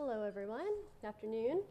Hello, everyone. Good afternoon.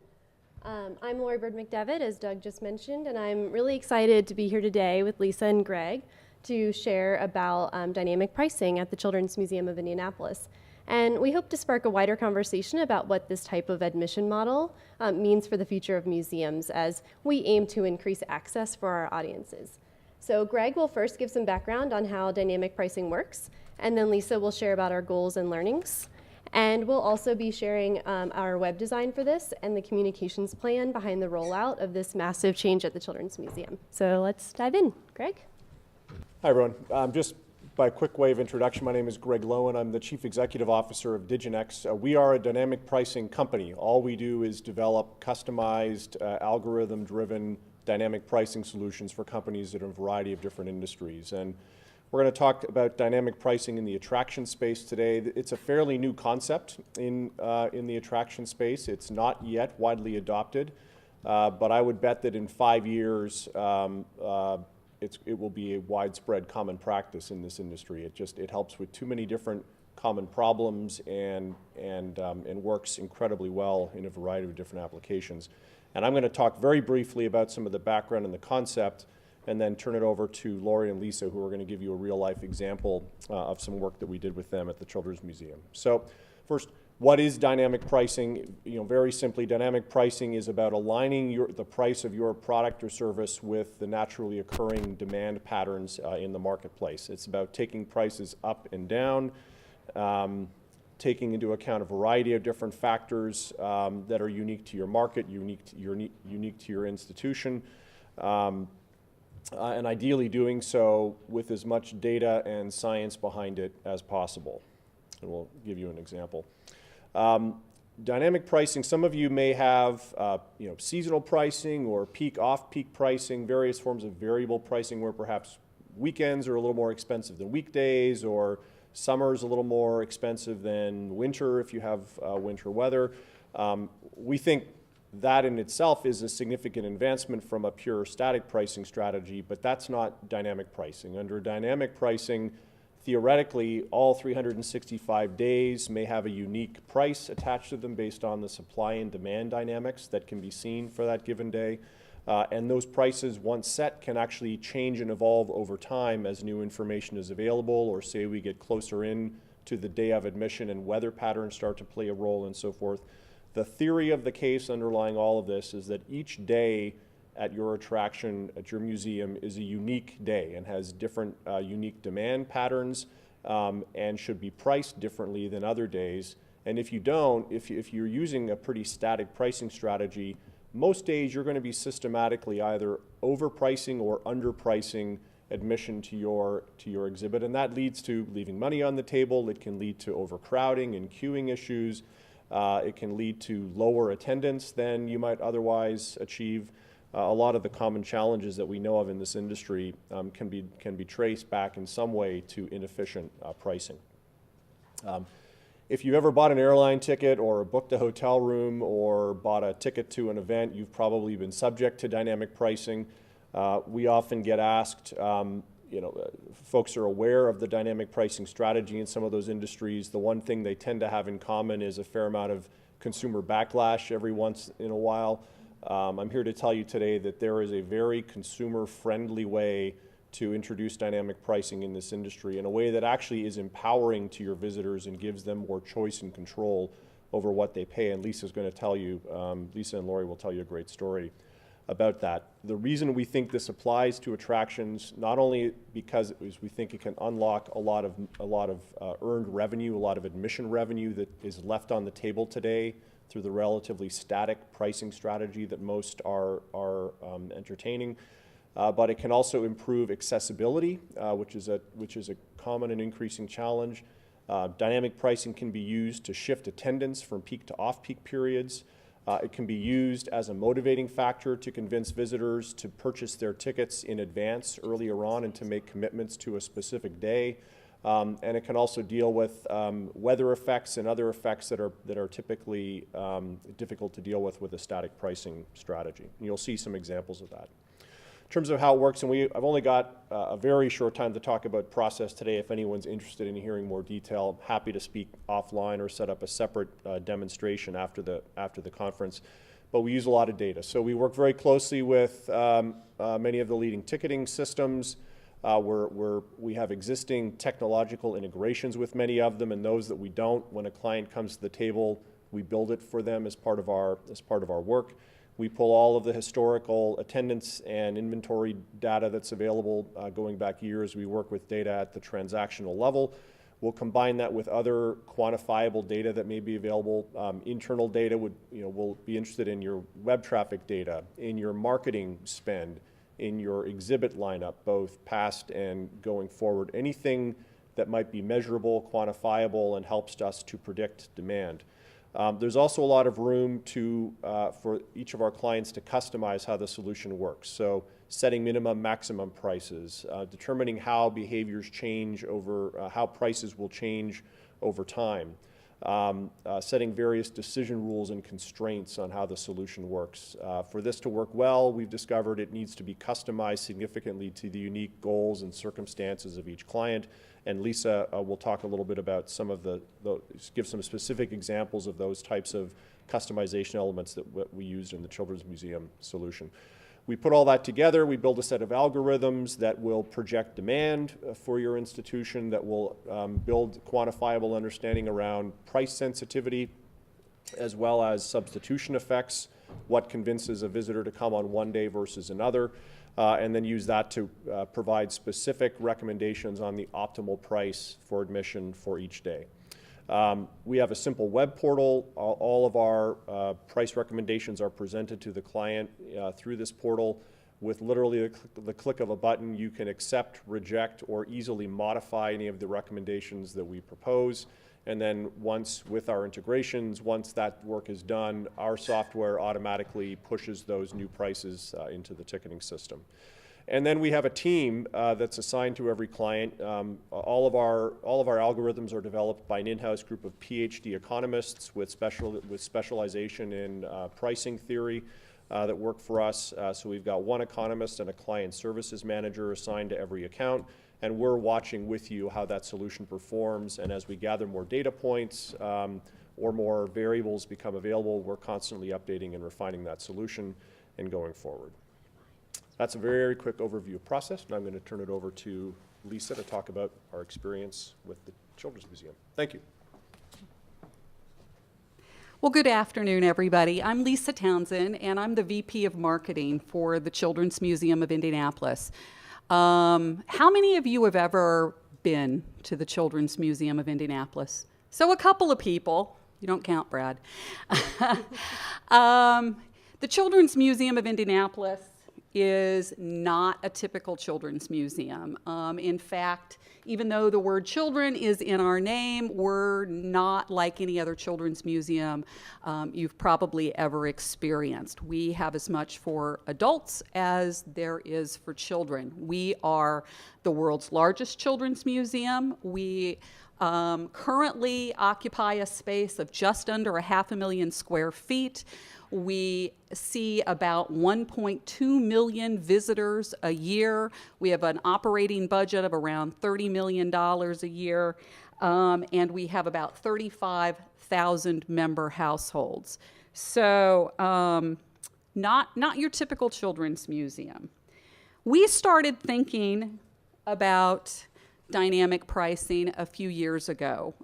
I'm Byrd-McDevitt, as Doug just mentioned, and I'm really excited to be here today with Lisa and Greg to share about dynamic pricing at the Children's Museum of Indianapolis. And we hope to spark a wider conversation about what this type of admission model means for the future of museums as we aim to increase access for our audiences. So Greg will first give some background on how dynamic pricing works, and then Lisa will share about our goals and learnings. And we'll also be sharing our web design for this and the communications plan behind the rollout of this massive change at the Children's Museum. So let's dive in. Greg? Hi, everyone. Just by quick way of introduction, my name is Greg Loewen. I'm the Chief Executive Officer of Diginex. We are a dynamic pricing company. All we do is develop customized, algorithm-driven dynamic pricing solutions for companies in a variety of different industries. And we're going to talk about dynamic pricing in the attraction space today. It's a fairly new concept in the attraction space. It's not yet widely adopted, but I would bet that in 5 years, it will be a widespread common practice in this industry. It helps with too many different common problems and works incredibly well in a variety of different applications. And I'm going to talk very briefly about some of the background and the concept, and then turn it over to Lori and Lisa, who are going to give you a real-life example of some work that we did with them at the Children's Museum. So first, what is dynamic pricing? Very simply, dynamic pricing is about aligning the price of your product or service with the naturally occurring demand patterns in the marketplace. It's about taking prices up and down, taking into account a variety of different factors that are unique to your market, unique to your institution, and ideally doing so with as much data and science behind it as possible. And we'll give you an example. Dynamic pricing, some of you may have seasonal pricing or peak, off-peak pricing, various forms of variable pricing where perhaps weekends are a little more expensive than weekdays, or summer is a little more expensive than winter if you have winter weather. We think that in itself is a significant advancement from a pure static pricing strategy, but that's not dynamic pricing. Under dynamic pricing, theoretically, all 365 days may have a unique price attached to them based on the supply and demand dynamics that can be seen for that given day. And those prices, once set, can actually change and evolve over time as new information is available, or say we get closer in to the day of admission and weather patterns start to play a role and so forth. The theory of the case underlying all of this is that each day at your attraction, at your museum, is a unique day and has different unique demand patterns and should be priced differently than other days. And if you don't, if you're using a pretty static pricing strategy, most days you're going to be systematically either overpricing or underpricing admission to your exhibit, and that leads to leaving money on the table. It can lead to overcrowding and queuing issues. It can lead to lower attendance than you might otherwise achieve. A lot of the common challenges that we know of in this industry can be traced back in some way to inefficient pricing. If you've ever bought an airline ticket or booked a hotel room or bought a ticket to an event, you've probably been subject to dynamic pricing. We often get asked, folks are aware of the dynamic pricing strategy in some of those industries. The one thing they tend to have in common is a fair amount of consumer backlash every once in a while. I'm here to tell you today that there is a very consumer-friendly way to introduce dynamic pricing in this industry in a way that actually is empowering to your visitors and gives them more choice and control over what they pay. And Lisa's going to tell you, Lisa and Lori will tell you a great story about that. The reason we think this applies to attractions, not only because we think it can unlock a lot of earned revenue, a lot of admission revenue that is left on the table today through the relatively static pricing strategy that most are entertaining, but it can also improve accessibility, which is a common and increasing challenge. Dynamic pricing can be used to shift attendance from peak to off-peak periods. It can be used as a motivating factor to convince visitors to purchase their tickets in advance earlier on and to make commitments to a specific day. And it can also deal with weather effects and other effects that are typically difficult to deal with a static pricing strategy. And you'll see some examples of that. In terms of how it works, and I've only got a very short time to talk about process today. If anyone's interested in hearing more detail, I'm happy to speak offline or set up a separate demonstration after the conference. But we use a lot of data. So we work very closely with many of the leading ticketing systems. We have existing technological integrations with many of them, and those that we don't, when a client comes to the table, we build it for them as part of our work. We pull all of the historical attendance and inventory data that's available going back years. We work with data at the transactional level. We'll combine that with other quantifiable data that may be available. Internal data we'll be interested in your web traffic data, in your marketing spend, in your exhibit lineup, both past and going forward. Anything that might be measurable, quantifiable, and helps us to predict demand. There's also a lot of room for each of our clients to customize how the solution works. So setting minimum, maximum prices, determining how behaviors change how prices will change over time, setting various decision rules and constraints on how the solution works. For this to work well, we've discovered it needs to be customized significantly to the unique goals and circumstances of each client. And Lisa will talk a little bit about give some specific examples of those types of customization elements that we used in the Children's Museum solution. We put all that together. We build a set of algorithms that will project demand for your institution, that will build quantifiable understanding around price sensitivity, as well as substitution effects, what convinces a visitor to come on one day versus another, and then use that to provide specific recommendations on the optimal price for admission for each day. We have a simple web portal. All of our price recommendations are presented to the client through this portal. With literally the click of a button, you can accept, reject, or easily modify any of the recommendations that we propose. And then with our integrations, once that work is done, our software automatically pushes those new prices into the ticketing system. And then we have a team that's assigned to every client. All of our algorithms are developed by an in-house group of PhD economists with specialization in pricing theory that work for us. So we've got one economist and a client services manager assigned to every account. And we're watching with you how that solution performs. And as we gather more data points or more variables become available, we're constantly updating and refining that solution and going forward. That's a very quick overview of process. And I'm going to turn it over to Lisa to talk about our experience with the Children's Museum. Thank you. Well, good afternoon, everybody. I'm Lisa Townsend, and I'm the VP of Marketing for the Children's Museum of Indianapolis. How many of you have ever been to the Children's Museum of Indianapolis? So a couple of people. You don't count, Brad. The Children's Museum of Indianapolis is not a typical children's museum. In fact, even though the word children is in our name, we're not like any other children's museum you've probably ever experienced. We have as much for adults as there is for children. We are the world's largest children's museum. We currently occupy a space of just under 500,000 square feet. We see about 1.2 million visitors a year. We have an operating budget of around $30 million a year, and we have about 35,000 member households. So not your typical children's museum. We started thinking about dynamic pricing a few years ago.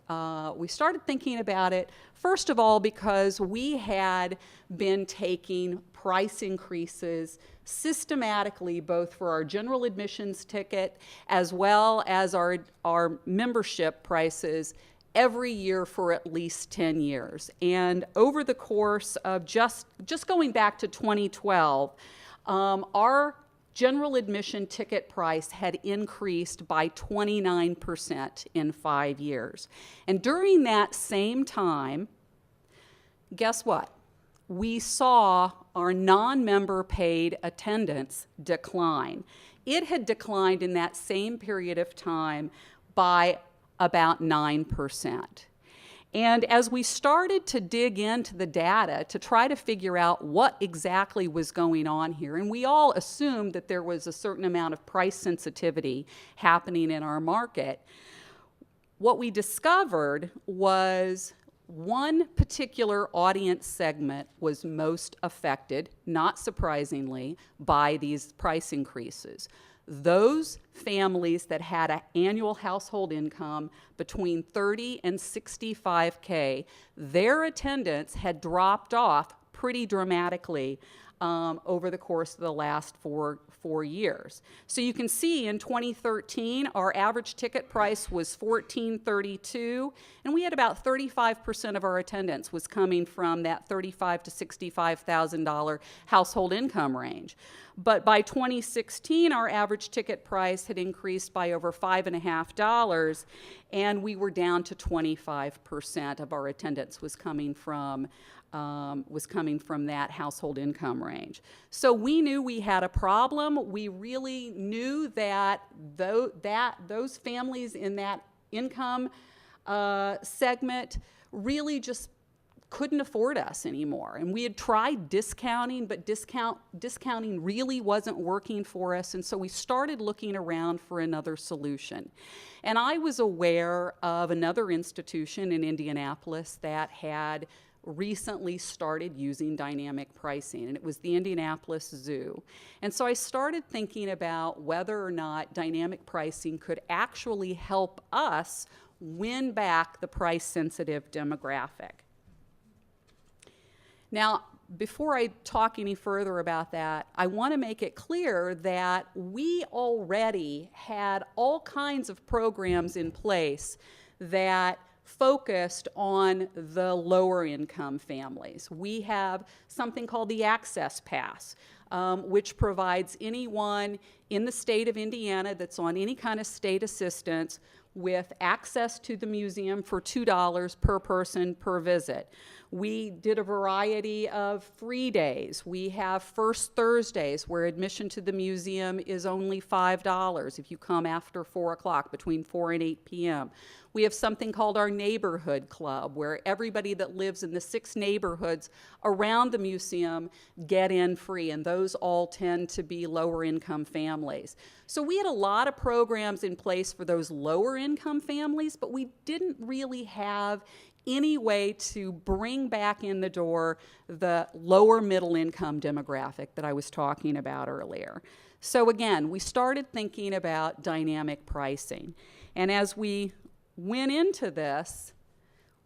We started thinking about it, first of all, because we had been taking price increases systematically, both for our general admissions ticket as well as our membership prices every year for at least 10 years. And over the course of just going back to 2012, our general admission ticket price had increased by 29% in 5 years. And during that same time, guess what? We saw our non-member paid attendance decline. It had declined in that same period of time by about 9%. And as we started to dig into the data to try to figure out what exactly was going on here, and we all assumed that there was a certain amount of price sensitivity happening in our market, what we discovered was one particular audience segment was most affected, not surprisingly, by these price increases. Those families that had an annual household income between 30 and 65K, their attendance had dropped off pretty dramatically over the course of the last four years. So you can see in 2013, our average ticket price was $14.32, and we had about 35% of our attendance was coming from that $35,000 to $65,000 household income range. But by 2016, our average ticket price had increased by over $5.50, and we were down to 25% of our attendance was coming from that household income range. So we knew we had a problem. We really knew that those families in that income segment really just couldn't afford us anymore. And we had tried discounting, but discounting really wasn't working for us. And so we started looking around for another solution. And I was aware of another institution in Indianapolis that had recently started using dynamic pricing, and it was the Indianapolis Zoo. And so I started thinking about whether or not dynamic pricing could actually help us win back the price-sensitive demographic. Now, before I talk any further about that, I want to make it clear that we already had all kinds of programs in place that focused on the lower income families. We have something called the Access Pass, which provides anyone in the state of Indiana that's on any kind of state assistance with access to the museum for $2 per person per visit. We did a variety of free days. We have First Thursdays where admission to the museum is only $5 if you come after 4 o'clock, between 4 and 8 p.m. We have something called our Neighborhood Club, where everybody that lives in the 6 neighborhoods around the museum get in free, and those all tend to be lower income families. So we had a lot of programs in place for those lower income families, but we didn't really have any way to bring back in the door the lower middle income demographic that I was talking about earlier. So again, we started thinking about dynamic pricing. And as we went into this,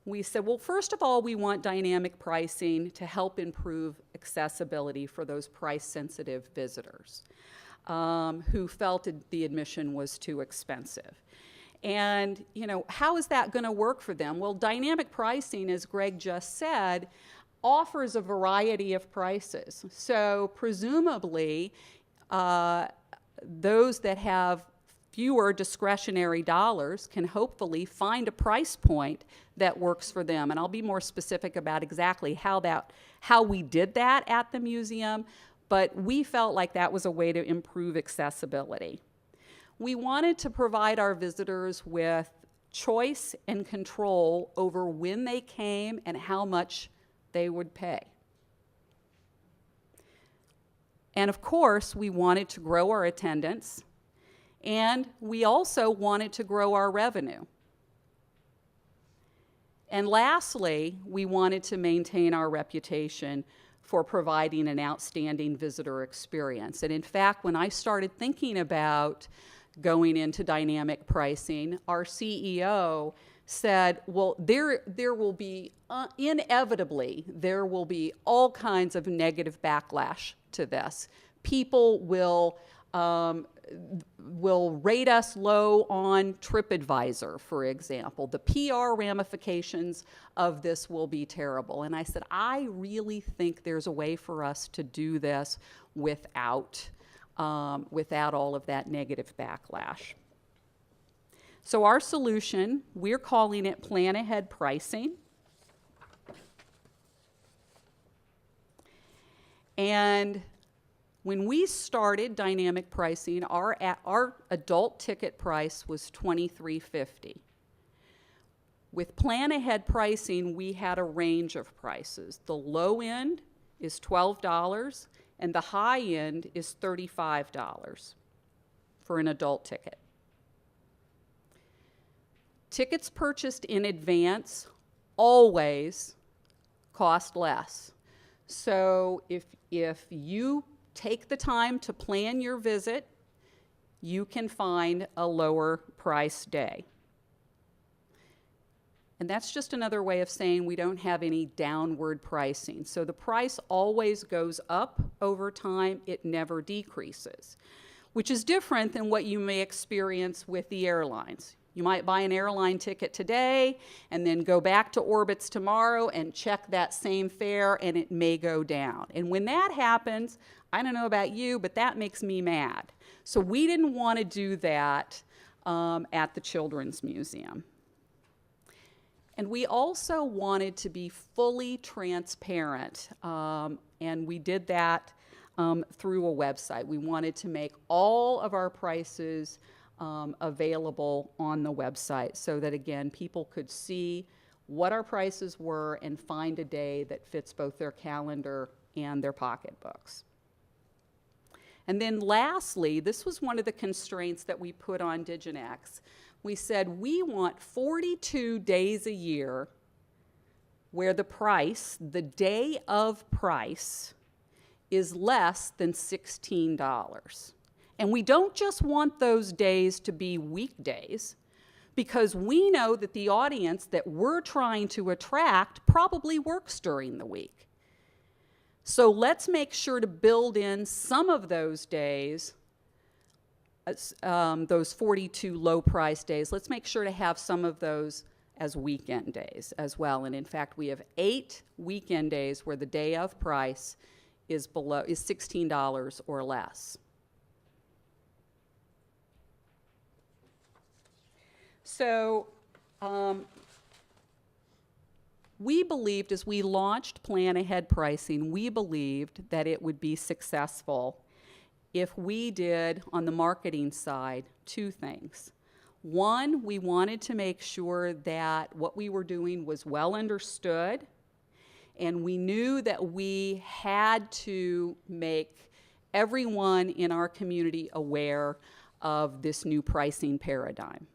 we said, well, first of all, we want dynamic pricing to help improve accessibility for those price-sensitive visitors who felt the admission was too expensive. And, you know, how is that going to work for them? Well, dynamic pricing, as Greg just said, offers a variety of prices. So presumably, those that have fewer discretionary dollars can hopefully find a price point that works for them. And I'll be more specific about exactly how we did that at the museum, but we felt like that was a way to improve accessibility. We wanted to provide our visitors with choice and control over when they came and how much they would pay. And of course, we wanted to grow our attendance, and we also wanted to grow our revenue. And lastly, we wanted to maintain our reputation for providing an outstanding visitor experience. And in fact, when I started thinking about going into dynamic pricing, our CEO said, well, there will be, inevitably, there will be all kinds of negative backlash to this. People will rate us low on TripAdvisor, for example. The PR ramifications of this will be terrible. And I said, I really think there's a way for us to do this without all of that negative backlash. So our solution, we're calling it plan ahead pricing. And when we started dynamic pricing, our adult ticket price was $23.50. With plan ahead pricing, we had a range of prices. The low end is $12 and the high end is $35 for an adult ticket. Tickets purchased in advance always cost less. So if you take the time to plan your visit, you can find a lower price day. And that's just another way of saying we don't have any downward pricing. So the price always goes up over time, it never decreases, which is different than what you may experience with the airlines. You might buy an airline ticket today and then go back to Orbitz tomorrow and check that same fare, and it may go down. And when that happens, I don't know about you, but that makes me mad. So we didn't want to do that at the Children's Museum. And we also wanted to be fully transparent, and we did that through a website. We wanted to make all of our prices available on the website so that, again, people could see what our prices were and find a day that fits both their calendar and their pocketbooks. And then lastly, this was one of the constraints that we put on Diginex. We said we want 42 days a year where the price, the day of price, is less than $16. And we don't just want those days to be weekdays, because we know that the audience that we're trying to attract probably works during the week. So let's make sure to build in some of those days, those 42 low price days. Let's make sure to have some of those as weekend days as well. And in fact, we have 8 weekend days where the day of price is $16 or less. So we believed, as we launched plan ahead pricing, we believed that it would be successful if we did, on the marketing side, 2 things. One, we wanted to make sure that what we were doing was well understood, and we knew that we had to make everyone in our community aware of this new pricing paradigm.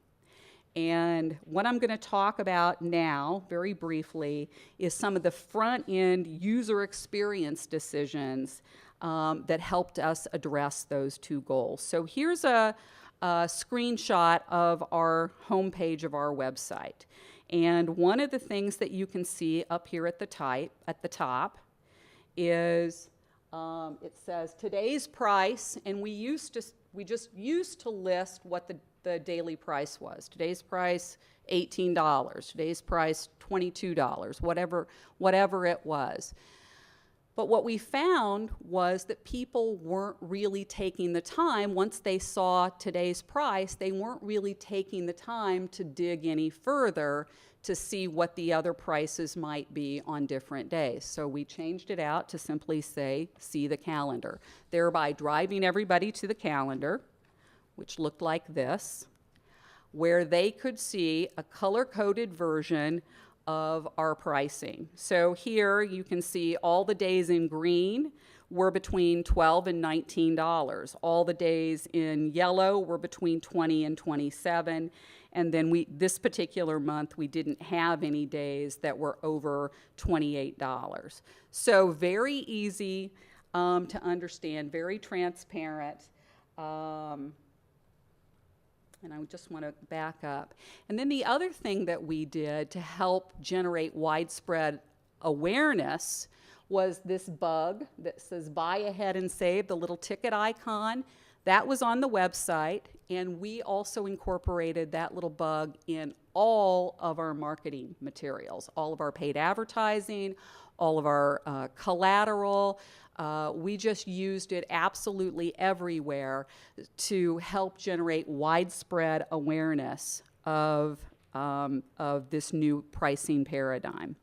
And what I'm going to talk about now, very briefly, is some of the front-end user experience decisions that helped us address those 2 goals. So here's a screenshot of our homepage of our website. And one of the things that you can see up here at the top is it says today's price, and we just used to list what the daily price was. Today's price, $18. Today's price, $22, whatever it was. But what we found was that people weren't really taking the time, once they saw today's price, they weren't really taking the time to dig any further to see what the other prices might be on different days. So we changed it out to simply say, see the calendar, thereby driving everybody to the calendar, which looked like this, where they could see a color-coded version of our pricing. So here you can see all the days in green were between $12 and $19. All the days in yellow were between $20 and $27. And then this particular month, we didn't have any days that were over $28. So very easy to understand, very transparent. And I just want to back up. And then the other thing that we did to help generate widespread awareness was this bug that says buy ahead and save, the little ticket icon. That was on the website, and we also incorporated that little bug in all of our marketing materials, all of our paid advertising, all of our collateral. We just used it absolutely everywhere to help generate widespread awareness of this new pricing paradigm.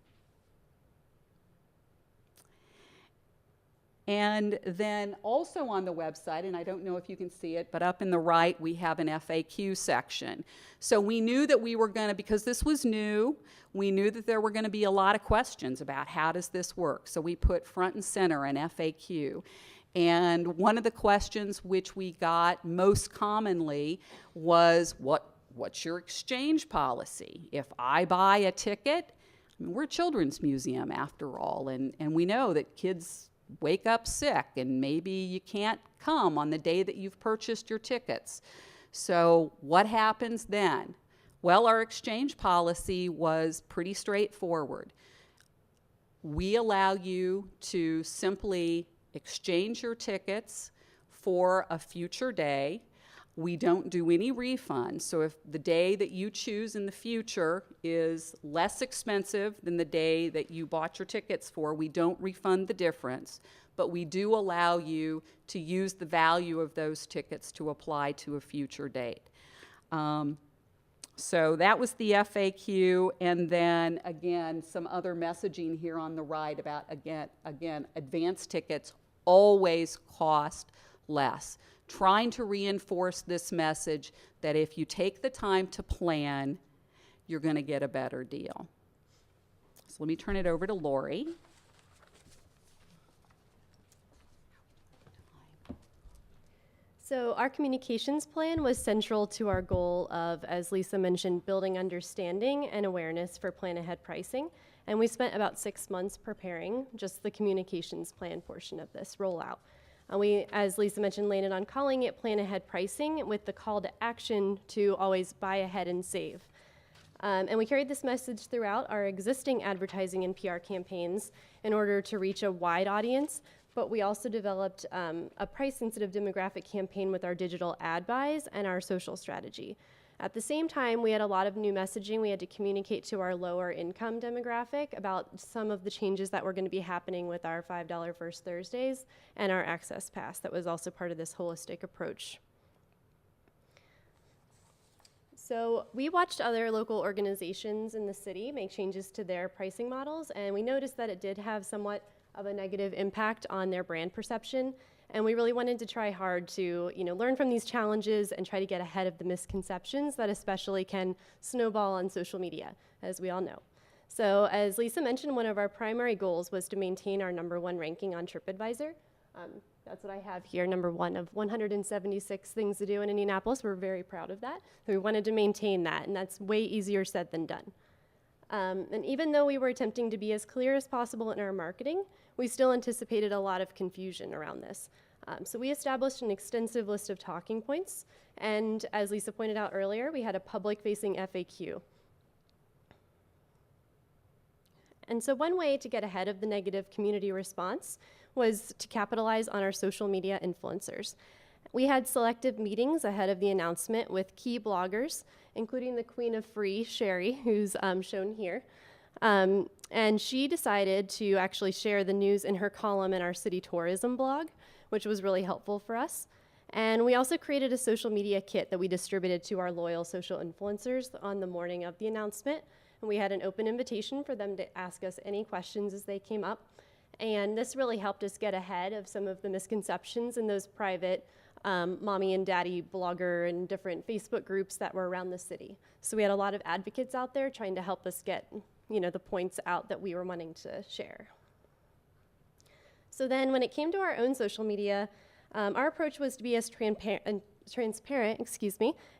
And then also on the website, and I don't know if you can see it, but up in the right we have an FAQ section. So we knew that we were going to, because this was new, we knew that there were going to be a lot of questions about how does this work. So we put front and center an FAQ. And one of the questions which we got most commonly was, what's your exchange policy? If I buy a ticket, I mean, we're a children's museum after all, and we know that kids wake up sick and maybe you can't come on the day that you've purchased your tickets. So what happens then? Well, our exchange policy was pretty straightforward. We allow you to simply exchange your tickets for a future day. We don't do any refunds. So if the day that you choose in the future is less expensive than the day that you bought your tickets for, we don't refund the difference, but we do allow you to use the value of those tickets to apply to a future date. So that was the FAQ, and then again, some other messaging here on the right about, again, advance tickets always cost less. Trying to reinforce this message that if you take the time to plan, you're going to get a better deal. So let me turn it over to Lori. So our communications plan was central to our goal of, as Lisa mentioned, building understanding and awareness for plan ahead pricing. And we spent about 6 months preparing just the communications plan portion of this rollout. We, as Lisa mentioned, landed on calling it plan ahead pricing with the call to action to always buy ahead and save. And we carried this message throughout our existing advertising and PR campaigns in order to reach a wide audience, but we also developed a price-sensitive demographic campaign with our digital ad buys and our social strategy. At the same time, we had a lot of new messaging. We had to communicate to our lower income demographic about some of the changes that were going to be happening with our $5 First Thursdays and our Access Pass that was also part of this holistic approach. So we watched other local organizations in the city make changes to their pricing models, and we noticed that it did have somewhat of a negative impact on their brand perception. And we really wanted to try hard to, learn from these challenges and try to get ahead of the misconceptions that especially can snowball on social media, as we all know. So as Lisa mentioned, one of our primary goals was to maintain our #1 ranking on TripAdvisor. That's what I have here, #1 of 176 things to do in Indianapolis. We're very proud of that. So we wanted to maintain that, and that's way easier said than done. And even though we were attempting to be as clear as possible in our marketing, we still anticipated a lot of confusion around this. So we established an extensive list of talking points, and as Lisa pointed out earlier, we had a public-facing FAQ. And so one way to get ahead of the negative community response was to capitalize on our social media influencers. We had selective meetings ahead of the announcement with key bloggers, including the Queen of Free, Sherry, who's shown here. And she decided to actually share the news in her column in our city tourism blog, which was really helpful for us. And we also created a social media kit that we distributed to our loyal social influencers on the morning of the announcement. And we had an open invitation for them to ask us any questions as they came up. And this really helped us get ahead of some of the misconceptions in those private mommy and daddy blogger and different Facebook groups that were around the city. So we had a lot of advocates out there trying to help us get, the points out that we were wanting to share. So then when it came to our own social media, our approach was to be as transparent,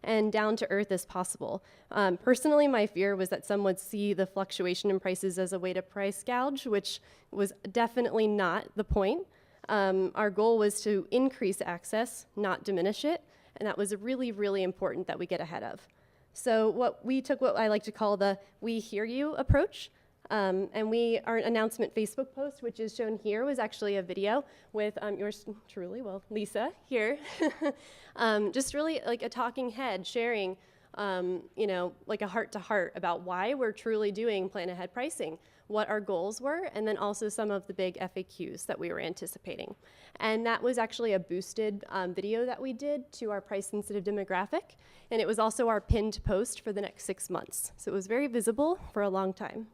and down to earth as possible. Personally, my fear was that some would see the fluctuation in prices as a way to price gouge, which was definitely not the point. Our goal was to increase access, not diminish it, and that was really, really important that we get ahead of. So we took what I like to call the "we hear you" approach, and our announcement Facebook post, which is shown here, was actually a video with yours truly, Lisa here, just really like a talking head sharing, like a heart-to-heart about why we're truly doing plan-ahead pricing, what our goals were, and then also some of the big FAQs that we were anticipating. And that was actually a boosted video that we did to our price-sensitive demographic, and it was also our pinned post for the next 6 months. So it was very visible for a long time.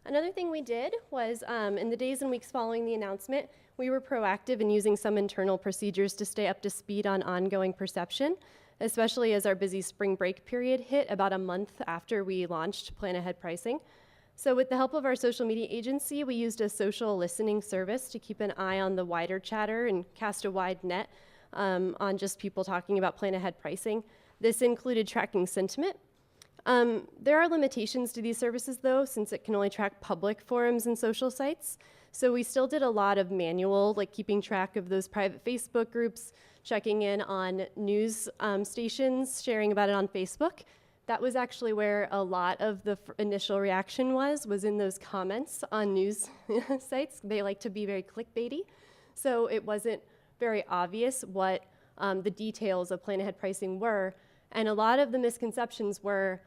Another thing we did was in the days and weeks following the announcement, we were proactive in using some internal procedures to stay up to speed on ongoing perception, especially as our busy spring break period hit about a month after we launched Plan Ahead pricing. So with the help of our social media agency, we used a social listening service to keep an eye on the wider chatter and cast a wide net on just people talking about Plan Ahead pricing. This included tracking sentiment. There are limitations to these services though, since it can only track public forums and social sites. So we still did a lot of manual, like keeping track of those private Facebook groups, checking in on news stations, sharing about it on Facebook. That was actually where a lot of the initial reaction was in those comments on news sites. They like to be very clickbaity. So it wasn't very obvious what the details of Plan Ahead pricing were. And a lot of the misconceptions were,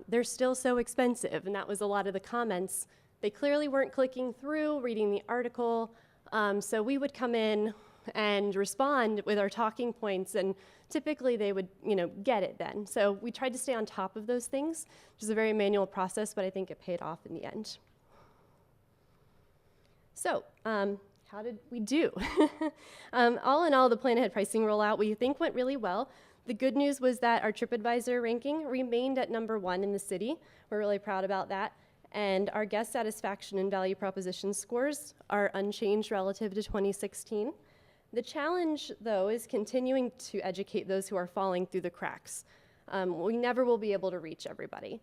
they're still so expensive. And that was a lot of the comments. They clearly weren't clicking through, reading the article. So we would come in and respond with our talking points, and typically they would, get it then. So we tried to stay on top of those things, which is a very manual process, but I think it paid off in the end. So, how did we do? All in all, the Plan Ahead pricing rollout we think went really well. The good news was that our TripAdvisor ranking remained at #1 in the city. We're really proud about that. And our guest satisfaction and value proposition scores are unchanged relative to 2016. The challenge, though, is continuing to educate those who are falling through the cracks. We never will be able to reach everybody.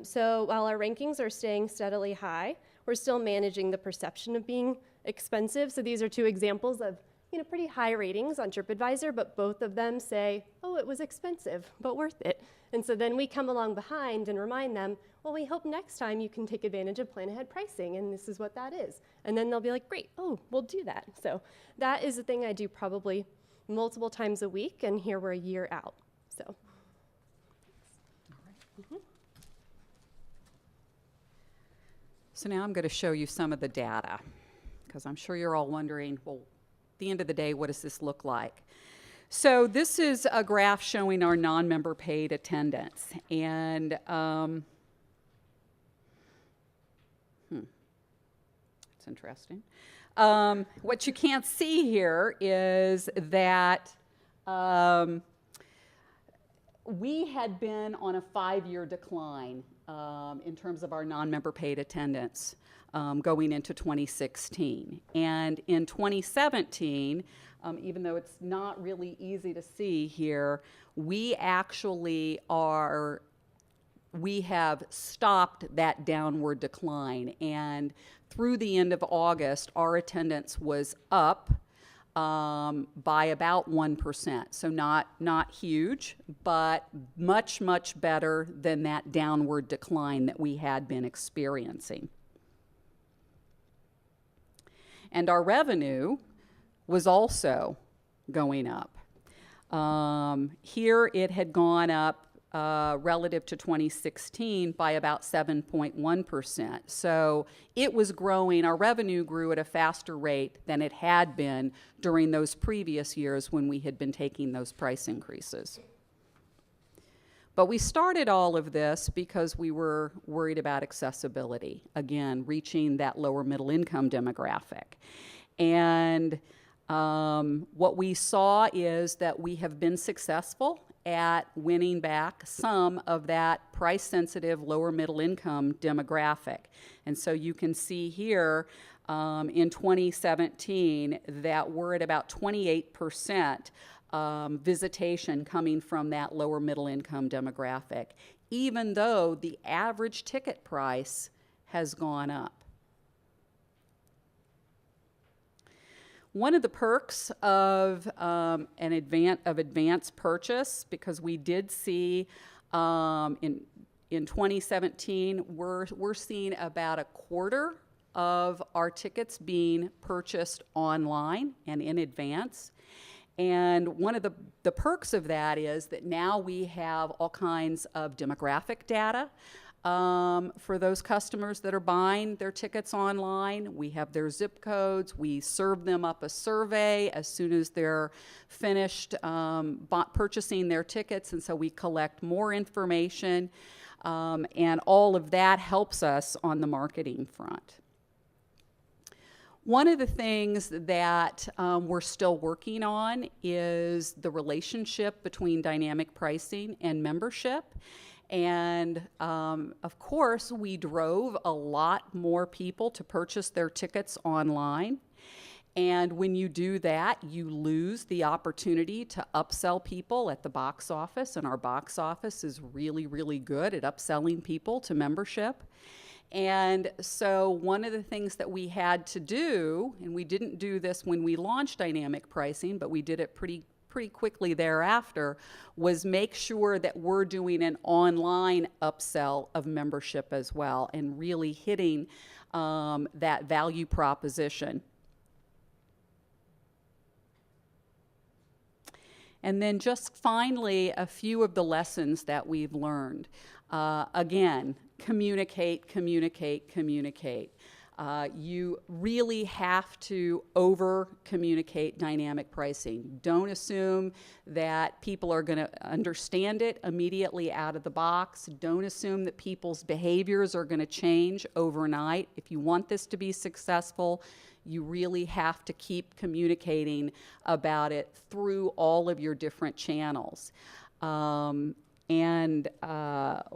So while our rankings are staying steadily high, we're still managing the perception of being expensive. So these are two examples of pretty high ratings on TripAdvisor, but both of them say, oh, it was expensive, but worth it. And so then we come along behind and remind them, well, we hope next time you can take advantage of Plan Ahead pricing, and this is what that is. And then they'll be like, great, oh, we'll do that. So that is a thing I do probably multiple times a week, and here we're a year out. So. So now I'm going to show you some of the data, because I'm sure you're all wondering, well, at the end of the day, what does this look like? So this is a graph showing our non-member paid attendance. And it's interesting. What you can't see here is that we had been on a 5-year decline in terms of our non-member paid attendance going into 2016. And in 2017, even though it's not really easy to see here, we actually we have stopped that downward decline. And through the end of August, our attendance was up by about 1%. So not huge, but much, much better than that downward decline that we had been experiencing. And our revenue was also going up. Here it had gone up relative to 2016 by about 7.1%. So it was growing, our revenue grew at a faster rate than it had been during those previous years when we had been taking those price increases. But we started all of this because we were worried about accessibility, again, reaching that lower middle income demographic. And what we saw is that we have been successful at winning back some of that price-sensitive lower middle income demographic. And so you can see here in 2017 that we're at about 28% visitation coming from that lower middle income demographic, even though the average ticket price has gone up. One of the perks of advance purchase, because we did see in 2017, we're seeing about a quarter of our tickets being purchased online and in advance. And one of the perks of that is that now we have all kinds of demographic data for those customers that are buying their tickets online. We have their zip codes. We serve them up a survey as soon as they're finished purchasing their tickets, and so we collect more information. And all of that helps us on the marketing front. One of the things that we're still working on is the relationship between dynamic pricing and membership. And of course, we drove a lot more people to purchase their tickets online. And when you do that, you lose the opportunity to upsell people at the box office. And our box office is really, really good at upselling people to membership. And so one of the things that we had to do, and we didn't do this when we launched dynamic pricing, but we did it pretty quickly thereafter, was make sure that we're doing an online upsell of membership as well and really hitting that value proposition. And then just finally, a few of the lessons that we've learned. Again, communicate, communicate, communicate. You really have to over-communicate dynamic pricing. Don't assume that people are going to understand it immediately out of the box. Don't assume that people's behaviors are going to change overnight. If you want this to be successful, you really have to keep communicating about it through all of your different channels.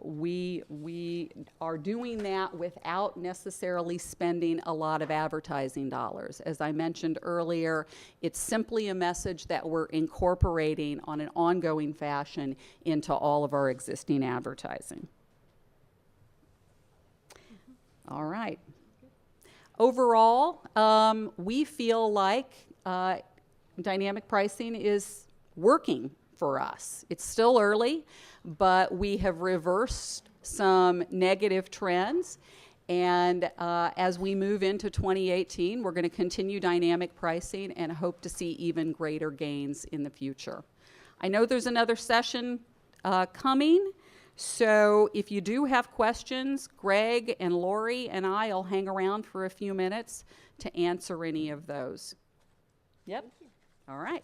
We are doing that without necessarily spending a lot of advertising dollars. As I mentioned earlier, it's simply a message that we're incorporating on an ongoing fashion into all of our existing advertising. All right. Overall, we feel like dynamic pricing is working for us. It's still early, but we have reversed some negative trends. And as we move into 2018, we're going to continue dynamic pricing and hope to see even greater gains in the future. I know there's another session coming. So if you do have questions, Greg and Lori and I will hang around for a few minutes to answer any of those. Yep. All right.